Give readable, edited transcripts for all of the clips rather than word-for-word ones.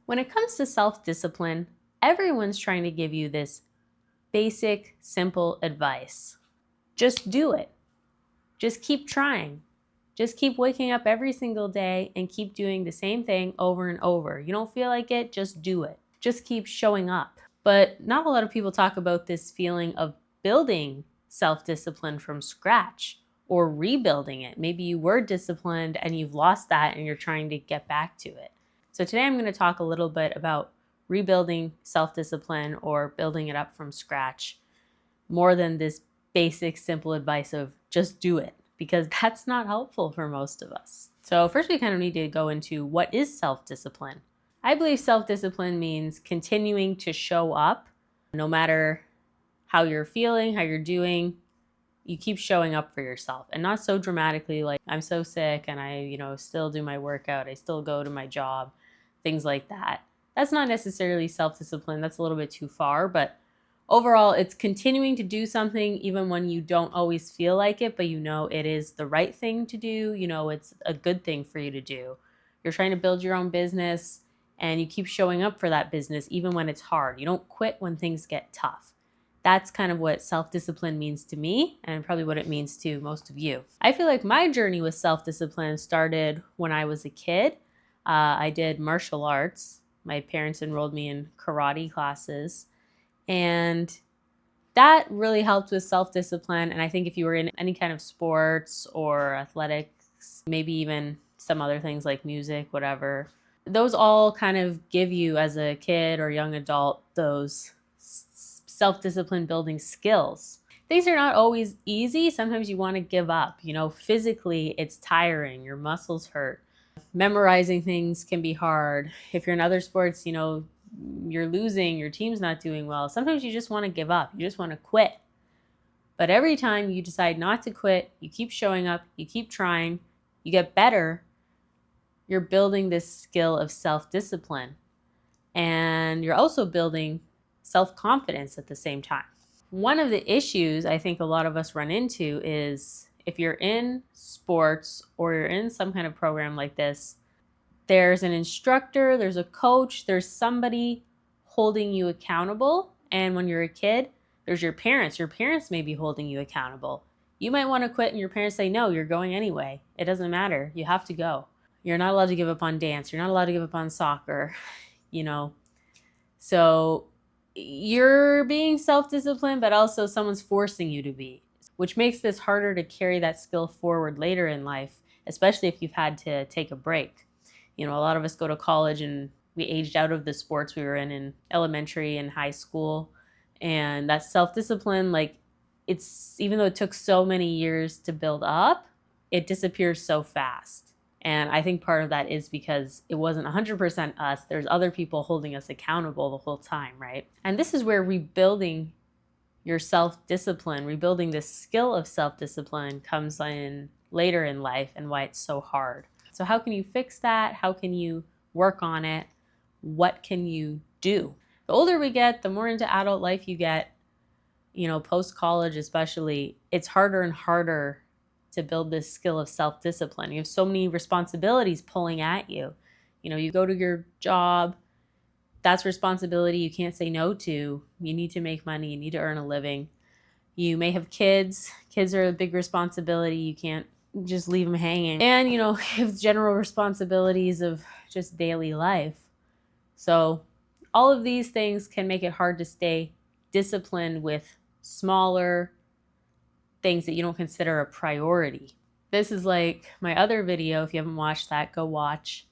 When it comes to self-discipline, everyone's trying to give you this basic, simple advice. Just do it. Just keep trying. Just keep waking up every single day and keep doing the same thing over and over. You don't feel like it, just do it. Just keep showing up. But not a lot of people talk about this feeling of building self-discipline from scratch or rebuilding it. Maybe you were disciplined and you've lost that and you're trying to get back to it. So today I'm going to talk a little bit about rebuilding self-discipline or building it up from scratch, more than this basic, simple advice of just do it, because that's not helpful for most of us. So first we kind of need to go into what is self-discipline. I believe self-discipline means continuing to show up no matter how you're feeling, how you're doing. You keep showing up for yourself, and not so dramatically like I'm so sick and I, still do my workout, I still go to my job, things like that. That's not necessarily self-discipline. That's a little bit too far, but overall, it's continuing to do something even when you don't always feel like it, but you know it is the right thing to do. You know it's a good thing for you to do. You're trying to build your own business and you keep showing up for that business even when it's hard. You don't quit when things get tough. That's kind of what self-discipline means to me, and probably what it means to most of you. I feel like my journey with self-discipline started when I was a kid. I did martial arts. My parents enrolled me in karate classes, and that really helped with self-discipline. And I think if you were in any kind of sports or athletics, maybe even some other things like music, whatever, those all kind of give you as a kid or young adult those self-discipline building skills. Things are not always easy. Sometimes you want to give up. Physically it's tiring. Your muscles hurt. Memorizing things can be hard. If you're in other sports, you're losing, your team's not doing well. Sometimes you just want to give up. You just want to quit. But every time you decide not to quit, you keep showing up, you keep trying, you get better, you're building this skill of self-discipline. And you're also building self-confidence at the same time. One of the issues I think a lot of us run into is if you're in sports or you're in some kind of program like this, there's an instructor, there's a coach, there's somebody holding you accountable. And when you're a kid, there's your parents. Your parents may be holding you accountable. You might want to quit and your parents say, no, you're going anyway. It doesn't matter. You have to go. You're not allowed to give up on dance. You're not allowed to give up on soccer, So you're being self-disciplined, but also someone's forcing you to be, which makes this harder to carry that skill forward later in life, especially if you've had to take a break. A lot of us go to college and we aged out of the sports we were in elementary and high school. And that self-discipline, even though it took so many years to build up, it disappears so fast. And I think part of that is because it wasn't 100% us. There's other people holding us accountable the whole time, right? And this is where rebuilding your self-discipline, rebuilding this skill of self-discipline comes in later in life, and why it's so hard. So how can you fix that? How can you work on it? What can you do? The older we get, the more into adult life you get, post-college especially, it's harder and harder to build this skill of self-discipline. You have so many responsibilities pulling at you. You go to your job, that's responsibility you can't say no to. You need to make money, you need to earn a living. You may have kids. Kids are a big responsibility. You can't just leave them hanging. And, you have general responsibilities of just daily life. So all of these things can make it hard to stay disciplined with smaller things that you don't consider a priority. This is like my other video. If you haven't watched that, go watch,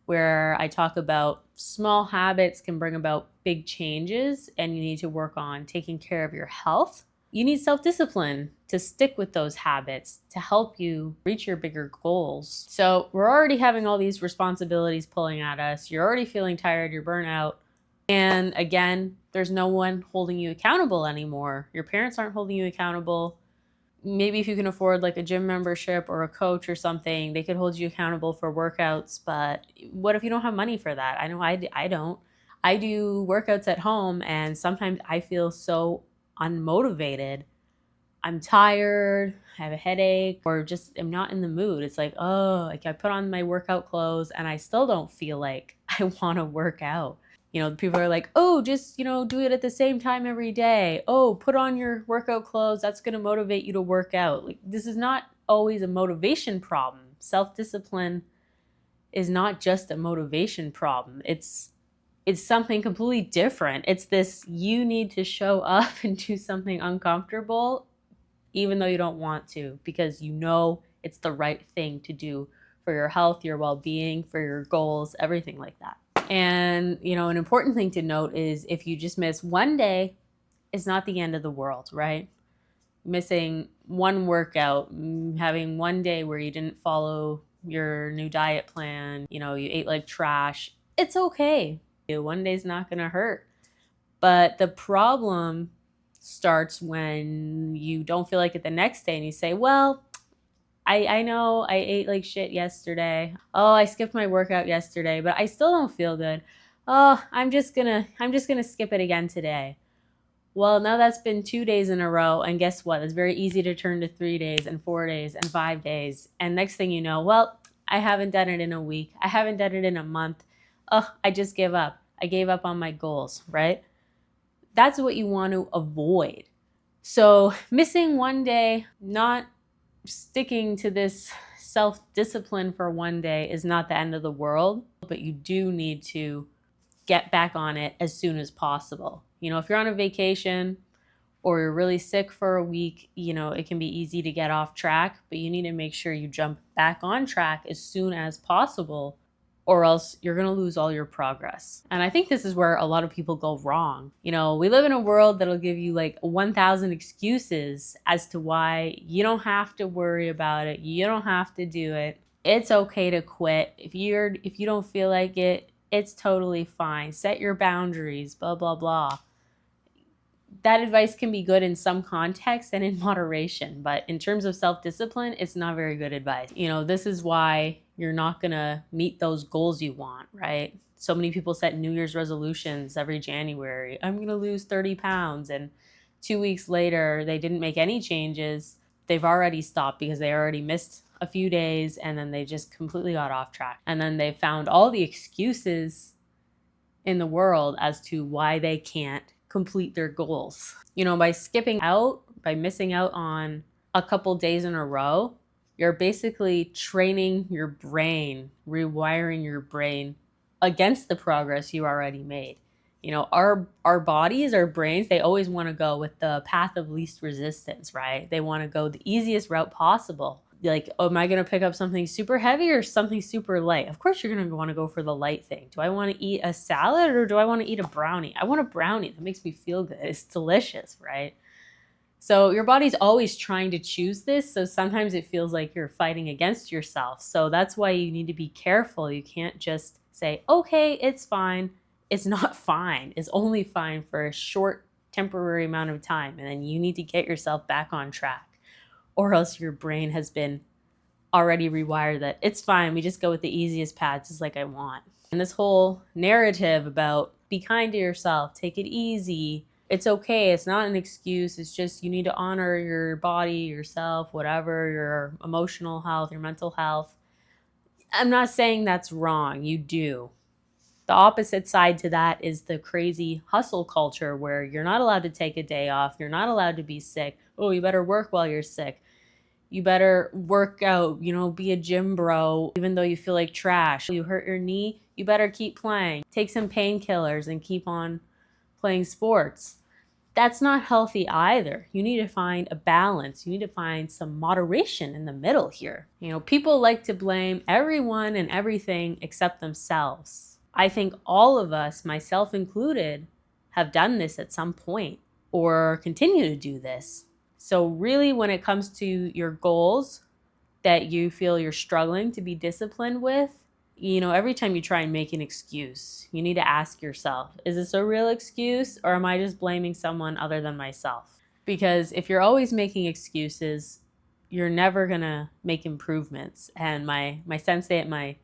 where I talk about small habits can bring about big changes, and you need to work on taking care of your health. You need self-discipline to stick with those habits to help you reach your bigger goals. So we're already having all these responsibilities pulling at us. You're already feeling tired, you're burnt out. And again, there's no one holding you accountable anymore. Your parents aren't holding you accountable. Maybe if you can afford like a gym membership or a coach or something, they could hold you accountable for workouts. But what if you don't have money for that? I know I don't. I do workouts at home, and sometimes I feel so unmotivated. I'm tired, I have a headache, or just am not in the mood. It's like, oh, like I put on my workout clothes and I still don't feel like I want to work out. People are like, oh, just, do it at the same time every day. Oh, put on your workout clothes. That's going to motivate you to work out. Like, this is not always a motivation problem. Self-discipline is not just a motivation problem. It's something completely different. It's this, you need to show up and do something uncomfortable, even though you don't want to, because it's the right thing to do for your health, your well-being, for your goals, everything like that. And, an important thing to note is if you just miss one day, it's not the end of the world, right? Missing one workout, having one day where you didn't follow your new diet plan, you ate like trash, it's okay. One day's not going to hurt. But the problem starts when you don't feel like it the next day and you say, well, I know I ate like shit yesterday. Oh, I skipped my workout yesterday, but I still don't feel good. Oh, I'm just gonna skip it again today. Well, now that's been 2 days in a row, and guess what? It's very easy to turn to 3 days and 4 days and 5 days. And next thing you know, well, I haven't done it in a week. I haven't done it in a month. Oh, I just give up. I gave up on my goals, right? That's what you want to avoid. So missing one day, not sticking to this self-discipline for one day is not the end of the world, but you do need to get back on it as soon as possible. If you're on a vacation or you're really sick for a week, it can be easy to get off track, but you need to make sure you jump back on track as soon as possible, or else you're going to lose all your progress. And I think this is where a lot of people go wrong. We live in a world that'll give you like 1,000 excuses as to why you don't have to worry about it. You don't have to do it. It's okay to quit. If you don't feel like it, it's totally fine. Set your boundaries, blah, blah, blah. That advice can be good in some context and in moderation, but in terms of self-discipline, it's not very good advice. This is why you're not gonna meet those goals you want, right? So many people set New Year's resolutions every January. I'm gonna lose 30 pounds. And 2 weeks later, they didn't make any changes. They've already stopped because they already missed a few days, and then they just completely got off track. And then they found all the excuses in the world as to why they can't complete their goals. By skipping out, by missing out on a couple days in a row, you're basically training your brain, rewiring your brain against the progress you already made. Our bodies, our brains, they always want to go with the path of least resistance, right? They want to go the easiest route possible. Like, oh, am I going to pick up something super heavy or something super light? Of course, you're going to want to go for the light thing. Do I want to eat a salad or do I want to eat a brownie? I want a brownie. That makes me feel good. It's delicious, right? So your body's always trying to choose this. So sometimes it feels like you're fighting against yourself. So that's why you need to be careful. You can't just say, okay, it's fine. It's not fine. It's only fine for a short temporary amount of time. And then you need to get yourself back on track. Or else your brain has been already rewired that it's fine, we just go with the easiest path, just like I want. And this whole narrative about be kind to yourself, take it easy, it's okay, it's not an excuse, it's just you need to honor your body, yourself, whatever, your emotional health, your mental health. I'm not saying that's wrong, you do. The opposite side to that is the crazy hustle culture where you're not allowed to take a day off, you're not allowed to be sick. Oh, you better work while you're sick. You better work out, be a gym bro, even though you feel like trash. You hurt your knee, you better keep playing. Take some painkillers and keep on playing sports. That's not healthy either. You need to find a balance. You need to find some moderation in the middle here. People like to blame everyone and everything except themselves. I think all of us, myself included, have done this at some point or continue to do this. So really, when it comes to your goals that you feel you're struggling to be disciplined with, every time you try and make an excuse, you need to ask yourself, is this a real excuse or am I just blaming someone other than myself? Because if you're always making excuses, you're never going to make improvements. And my sensei at my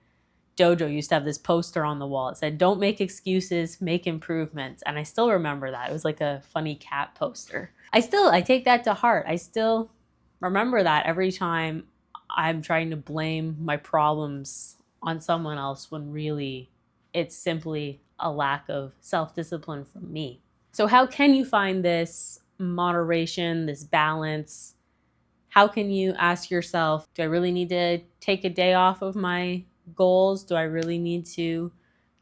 dojo used to have this poster on the wall. It said, "Don't make excuses, make improvements." And I still remember that. It was like a funny cat poster. I take that to heart. I still remember that every time I'm trying to blame my problems on someone else when really it's simply a lack of self-discipline from me. So how can you find this moderation, this balance? How can you ask yourself, do I really need to take a day off of my goals? Do I really need to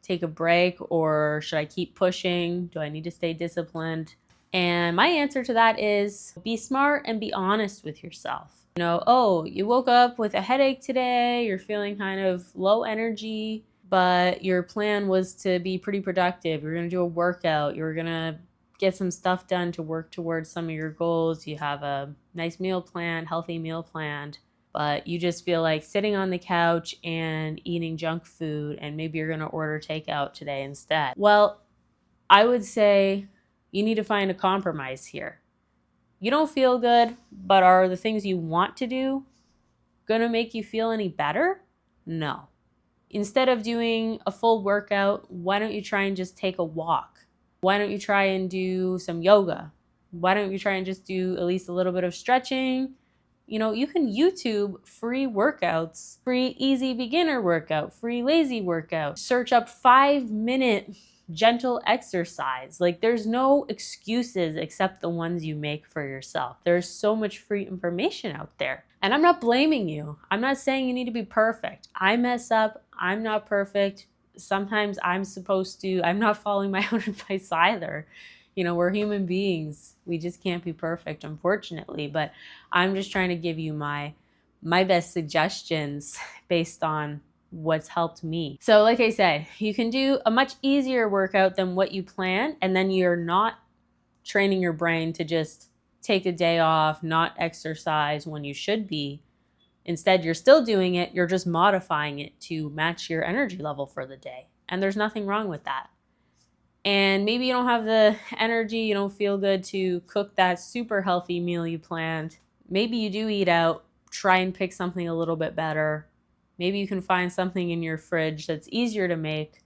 take a break, or should I keep pushing? Do I need to stay disciplined? And my answer to that is be smart and be honest with yourself. Oh, you woke up with a headache today, you're feeling kind of low energy, but your plan was to be pretty productive. You're going to do a workout, you're going to get some stuff done to work towards some of your goals. You have a nice meal planned, healthy meal planned, but you just feel like sitting on the couch and eating junk food, and maybe you're going to order takeout today instead. Well, I would say you need to find a compromise here. You don't feel good, but are the things you want to do going to make you feel any better? No. Instead of doing a full workout, why don't you try and just take a walk? Why don't you try and do some yoga? Why don't you try and just do at least a little bit of stretching? You can YouTube free workouts, free easy beginner workout, free lazy workout. Search up 5-minute gentle exercise. Like, there's no excuses except the ones you make for yourself. There's so much free information out there. And I'm not blaming you. I'm not saying you need to be perfect. I mess up. I'm not perfect. Sometimes I'm not following my own advice either. We're human beings. We just can't be perfect, unfortunately. But I'm just trying to give you my best suggestions based on what's helped me. So like I said, you can do a much easier workout than what you planned, and then you're not training your brain to just take a day off, not exercise when you should be. Instead, you're still doing it, you're just modifying it to match your energy level for the day. And there's nothing wrong with that. And maybe you don't have the energy, you don't feel good to cook that super healthy meal you planned. Maybe you do eat out, try and pick something a little bit better. Maybe you can find something in your fridge that's easier to make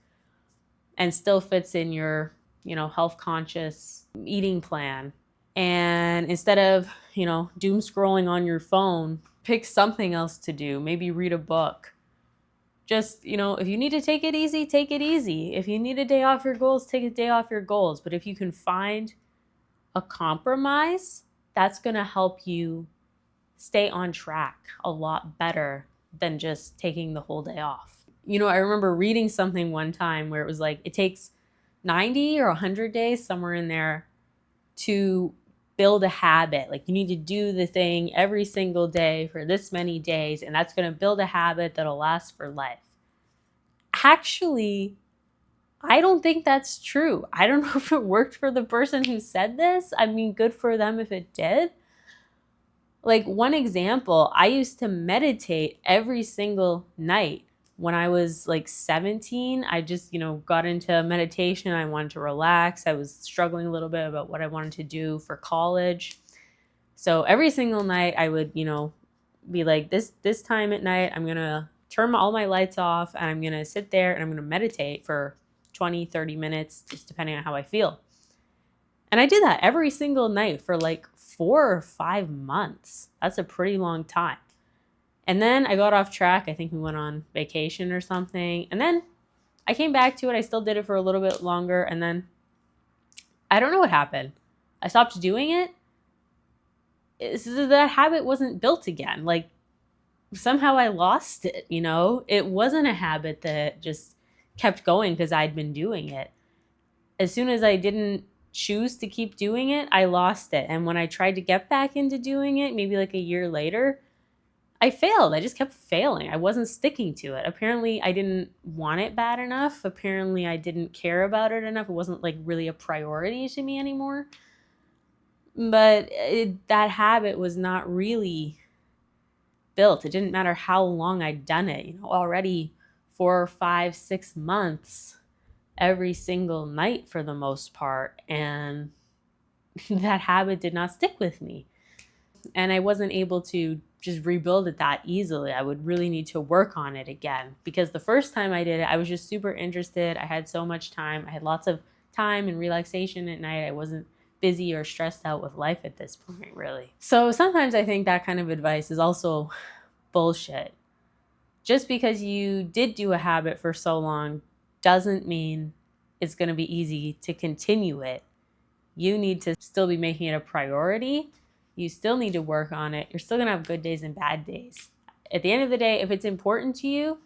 and still fits in your, health conscious eating plan. And instead of, doom scrolling on your phone, pick something else to do. Maybe read a book. Just, if you need to take it easy, take it easy. If you need a day off your goals, take a day off your goals. But if you can find a compromise, that's going to help you stay on track a lot better than just taking the whole day off. I remember reading something one time where it was like, it takes 90 or 100 days, somewhere in there, to build a habit. Like, you need to do the thing every single day for this many days, and that's going to build a habit that'll last for life. Actually, I don't think that's true. I don't know if it worked for the person who said this. I mean, good for them if it did. Like, one example, I used to meditate every single night. When I was like 17, I just, got into meditation. I wanted to relax. I was struggling a little bit about what I wanted to do for college. So every single night I would, be like, this time at night, I'm going to turn all my lights off and I'm going to sit there and I'm going to meditate for 20, 30 minutes, just depending on how I feel. And I did that every single night for like 4 or 5 months. That's a pretty long time. And then I got off track. I think we went on vacation or something. And then I came back to it. I still did it for a little bit longer. And then I don't know what happened. I stopped doing it. That habit wasn't built again. Like, somehow I lost it, It wasn't a habit that just kept going because I'd been doing it. As soon as I didn't choose to keep doing it, I lost it. And when I tried to get back into doing it, maybe like a year later, I failed. I just kept failing. I wasn't sticking to it. Apparently, I didn't want it bad enough. Apparently, I didn't care about it enough. It wasn't like really a priority to me anymore. But that habit was not really built. It didn't matter how long I'd done it. Already 4, 5, 6 months every single night for the most part. And that habit did not stick with me. And I wasn't able to just rebuild it that easily. I would really need to work on it again, because the first time I did it, I was just super interested. I had so much time. I had lots of time and relaxation at night. I wasn't busy or stressed out with life at this point, really. So sometimes I think that kind of advice is also bullshit. Just because you did do a habit for so long doesn't mean it's going to be easy to continue it. You need to still be making it a priority. You still need to work on it. You're still going to have good days and bad days. At the end of the day, if it's important to you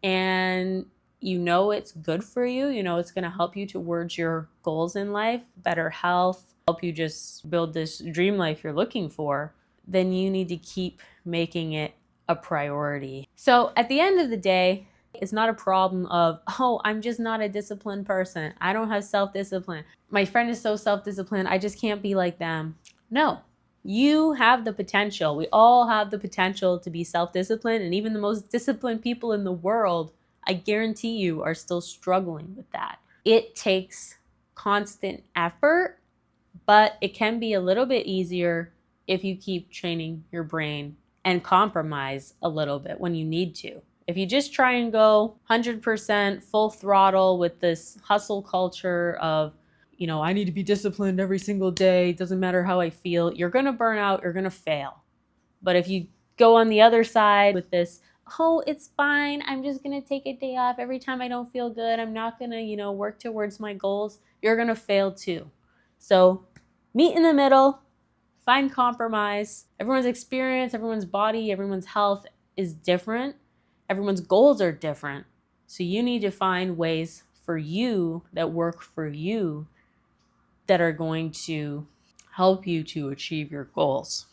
and you know it's good for you, you know it's going to help you towards your goals in life, better health, help you just build this dream life you're looking for, then you need to keep making it a priority. So at the end of the day, it's not a problem of, oh, I'm just not a disciplined person. I don't have self-discipline. My friend is so self-disciplined, I just can't be like them. No, you have the potential. We all have the potential to be self-disciplined, and even the most disciplined people in the world, I guarantee you, are still struggling with that. It takes constant effort, but it can be a little bit easier if you keep training your brain and compromise a little bit when you need to. If you just try and go 100% full throttle with this hustle culture of, you know, I need to be disciplined every single day, doesn't matter how I feel, you're going to burn out, you're going to fail. But if you go on the other side with this, oh, it's fine, I'm just going to take a day off every time I don't feel good, I'm not going to, you know, work towards my goals, you're going to fail too. So meet in the middle, find compromise. Everyone's experience, everyone's body, everyone's health is different. Everyone's goals are different. So you need to find ways for you that work for you that are going to help you to achieve your goals.